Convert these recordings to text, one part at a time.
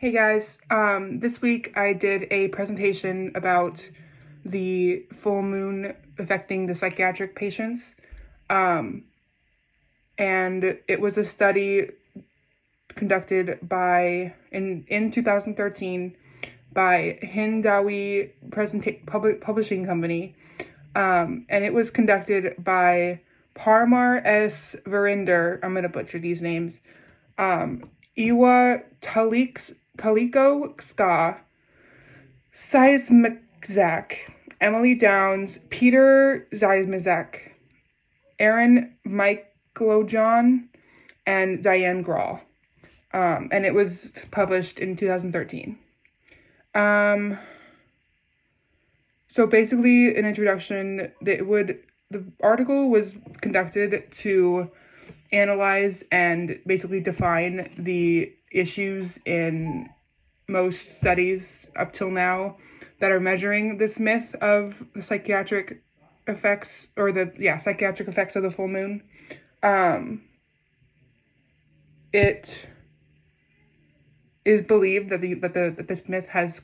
Hey guys, this week I did a presentation about the full moon affecting the psychiatric patients. And it was a study conducted in 2013 by Hindawi Publishing Company. And it was conducted by Parmar S. Verinder, I'm going to butcher these names, Iwa Kaliko Ska, Seismizak, Emily Downs, Peter Seismizak, Aaron Michaelojohn, and Diane Grawl. And it was published in 2013. So basically, an introduction, the article was conducted to analyze and basically define the issues in most studies up till now that are measuring this myth of the psychiatric effects of the full moon. It is believed that this myth has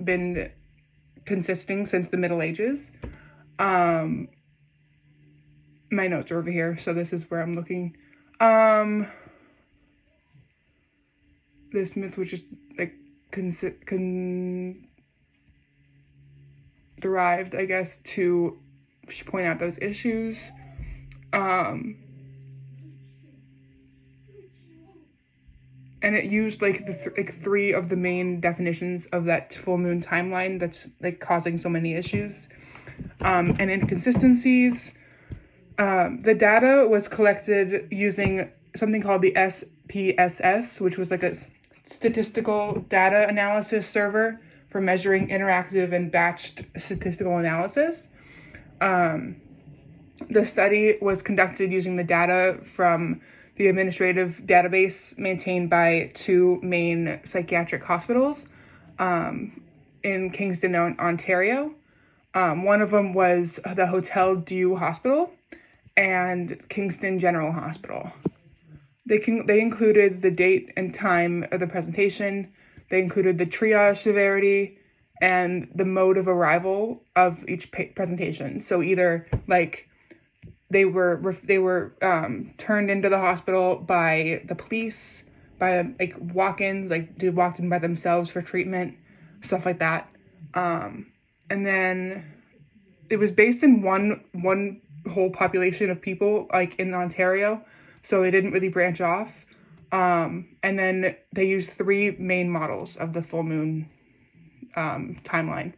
been consisting since the Middle Ages. My notes are over here, so this is where I'm looking. This myth was just like derived, I guess, to point out those issues. And it used three of the main definitions of that full moon timeline that's causing so many issues and inconsistencies. The data was collected using something called the SPSS, which was a statistical data analysis server for measuring interactive and batched statistical analysis. The study was conducted using the data from the administrative database maintained by two main psychiatric hospitals in Kingston, Ontario. One of them was the Hotel Dieu Hospital and Kingston General Hospital. They included the date and time of the presentation. They included the triage severity and the mode of arrival of each presentation. So either they were turned into the hospital by the police, by walk-ins, they walked in by themselves for treatment, stuff like that. And then it was based in one whole population of people in Ontario, so it didn't really branch off. And then they used three main models of the full moon timeline.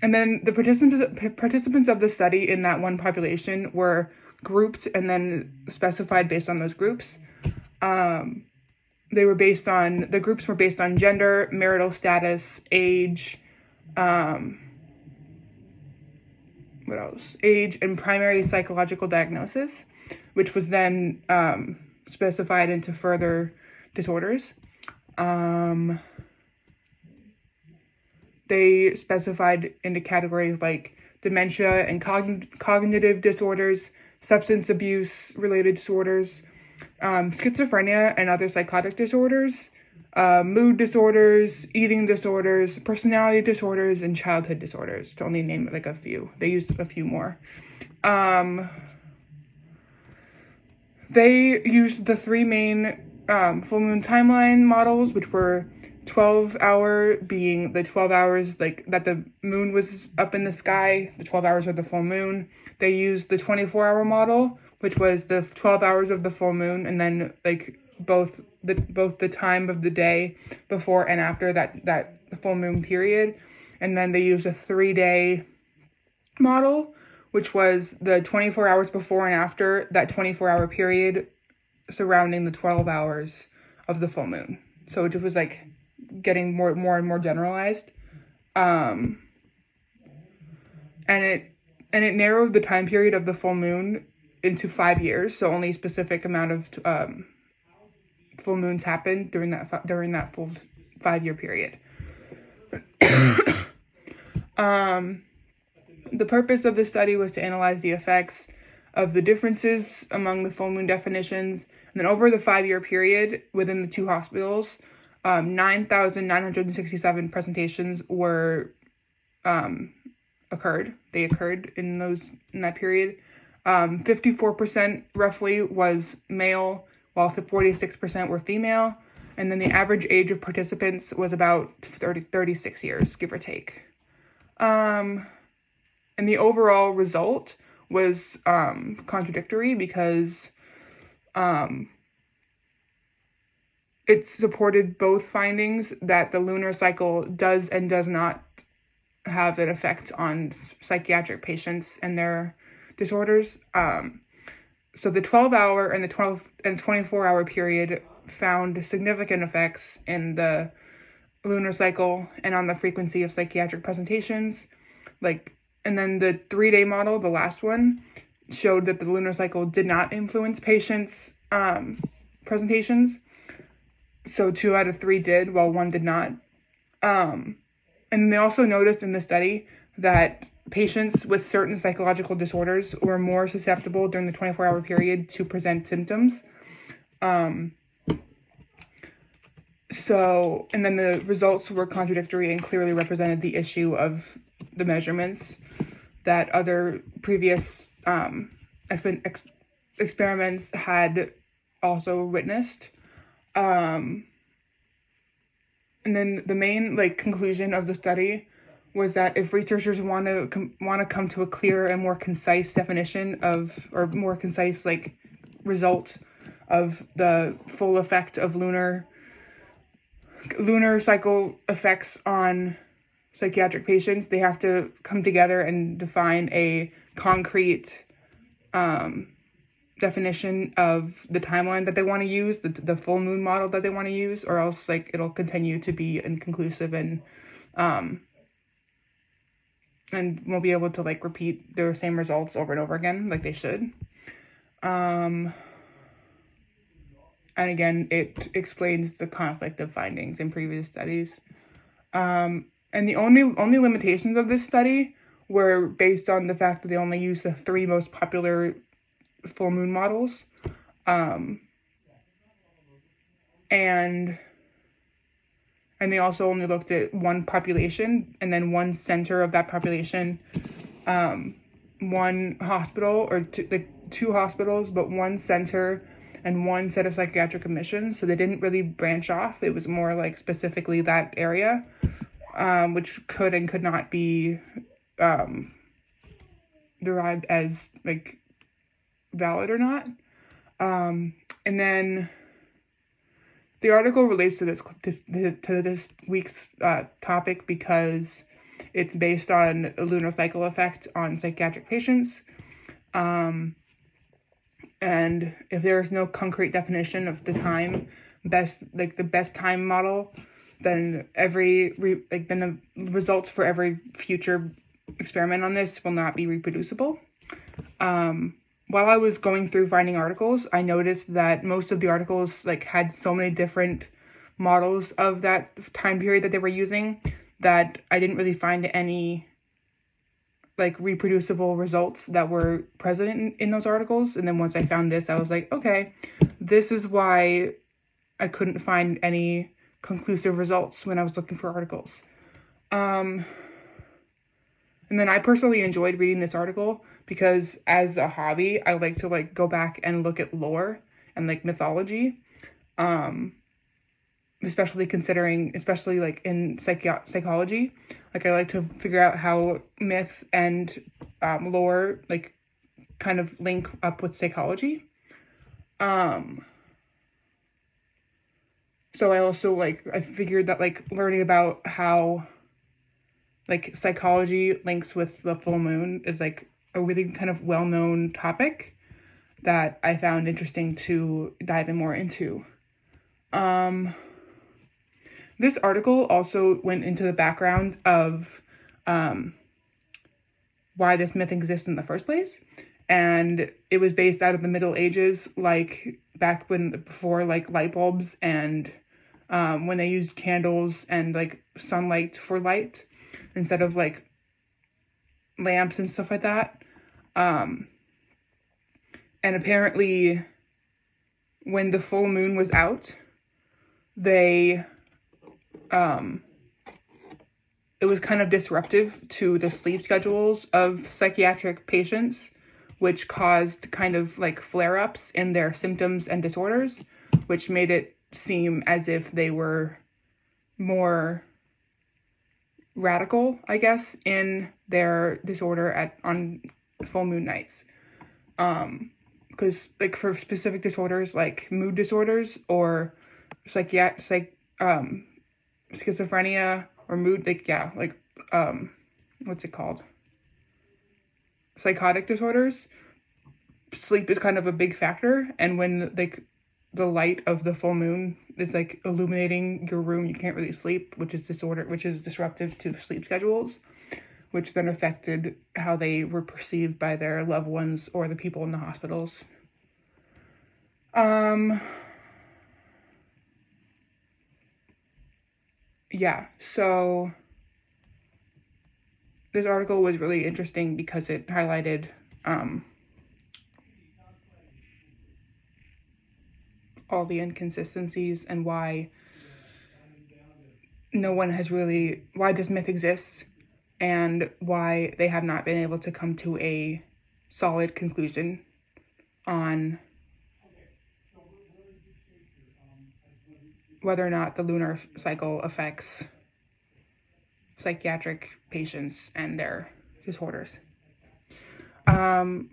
And then the participants of the study in that one population were grouped and then specified based on those groups. The groups were based on gender, marital status, age, age and primary psychological diagnosis, which was then specified into further disorders. They specified into categories like dementia and cognitive disorders, substance abuse related disorders, schizophrenia and other psychotic disorders, mood disorders, eating disorders, personality disorders, and childhood disorders, to only name a few. They used a few more. They used the three main full moon timeline models, which were 12-hour being the 12 hours that the moon was up in the sky, the 12 hours of the full moon. They used the 24-hour model, which was the 12 hours of the full moon, and then both the time of the day before and after that full moon period. And then they used a 3-day model, which was the 24 hours before and after that 24-hour period surrounding the 12 hours of the full moon. So it was getting more and more generalized. And it narrowed the time period of the full moon into 5 years, so only a specific amount of full moons happened during that full 5-year period. The purpose of the study was to analyze the effects of the differences among the full moon definitions, and then over the 5-year period within the two hospitals, 9,967 presentations were occurred. They occurred in that period. 54% roughly was male, while 46% were female. And then the average age of participants was about 36 years, give or take. And the overall result was contradictory because it supported both findings that the lunar cycle does and does not have an effect on psychiatric patients and their disorders. So the 12-hour and the 24-hour period found significant effects in the lunar cycle and on the frequency of psychiatric presentations. And then the 3-day model, the last one, showed that the lunar cycle did not influence patients' presentations. So 2 out of 3 did, while 1 did not. And they also noticed in the study that patients with certain psychological disorders were more susceptible during the 24-hour period to present symptoms. And then the results were contradictory and clearly represented the issue of the measurements that other previous experiments had also witnessed. And then the main conclusion of the study was that if researchers want to come to a clearer and more concise definition or more concise result of the full effect of lunar cycle effects on psychiatric patients, they have to come together and define a concrete definition of the timeline that they want to use, the full moon model that they want to use, or else it'll continue to be inconclusive and won't be able to repeat their same results over and over again like they should. And again, it explains the conflict of findings in previous studies. And the only limitations of this study were based on the fact that they only used the 3 most popular full moon models. And they also only looked at one population and then one center of that population, one hospital or 2 hospitals, but one center and one set of psychiatric admissions. So they didn't really branch off. It was more specifically that area, which could and could not be derived as valid or not. And then the article relates to this week's topic because it's based on a lunar cycle effect on psychiatric patients. And if there is no concrete definition of the time, the best time model, then the results for every future experiment on this will not be reproducible. While I was going through finding articles, I noticed that most of the articles had so many different models of that time period that they were using that I didn't really find any reproducible results that were present in those articles. And then once I found this, I was like, okay, this is why I couldn't find any conclusive results when I was looking for articles. And then I personally enjoyed reading this article because as a hobby, I like to go back and look at lore and mythology, especially in psychology. I like to figure out how myth and lore kind of link up with psychology. So I also I figured that learning about how psychology links with the full moon is a really kind of well-known topic that I found interesting to dive in more into. This article also went into the background of why this myth exists in the first place. And it was based out of the Middle Ages, back before light bulbs and when they used candles and sunlight for light instead of lamps and stuff like that. And apparently when the full moon was out, they it was kind of disruptive to the sleep schedules of psychiatric patients, which caused kind of like flare-ups in their symptoms and disorders, which made it seem as if they were more radical, I guess, in their disorder on full moon nights. Because like for specific disorders like mood disorders or schizophrenia or mood, what's it called? Psychotic disorders, sleep is kind of a big factor, and when like the light of the full moon is like illuminating your room, you can't really sleep, which is disruptive to sleep schedules, which then affected how they were perceived by their loved ones or the people in the hospitals. Yeah, so this article was really interesting because it highlighted all the inconsistencies and why why this myth exists and why they have not been able to come to a solid conclusion on whether or not the lunar cycle affects psychiatric patients and their disorders. All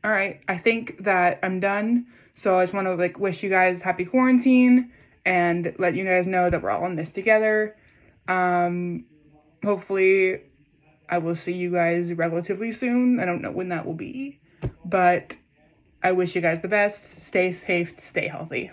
right, I think that I'm done. So I just want to like wish you guys happy quarantine and let you guys know that we're all in this together. Hopefully I will see you guys relatively soon. I don't know when that will be, but I wish you guys the best. Stay safe, stay healthy.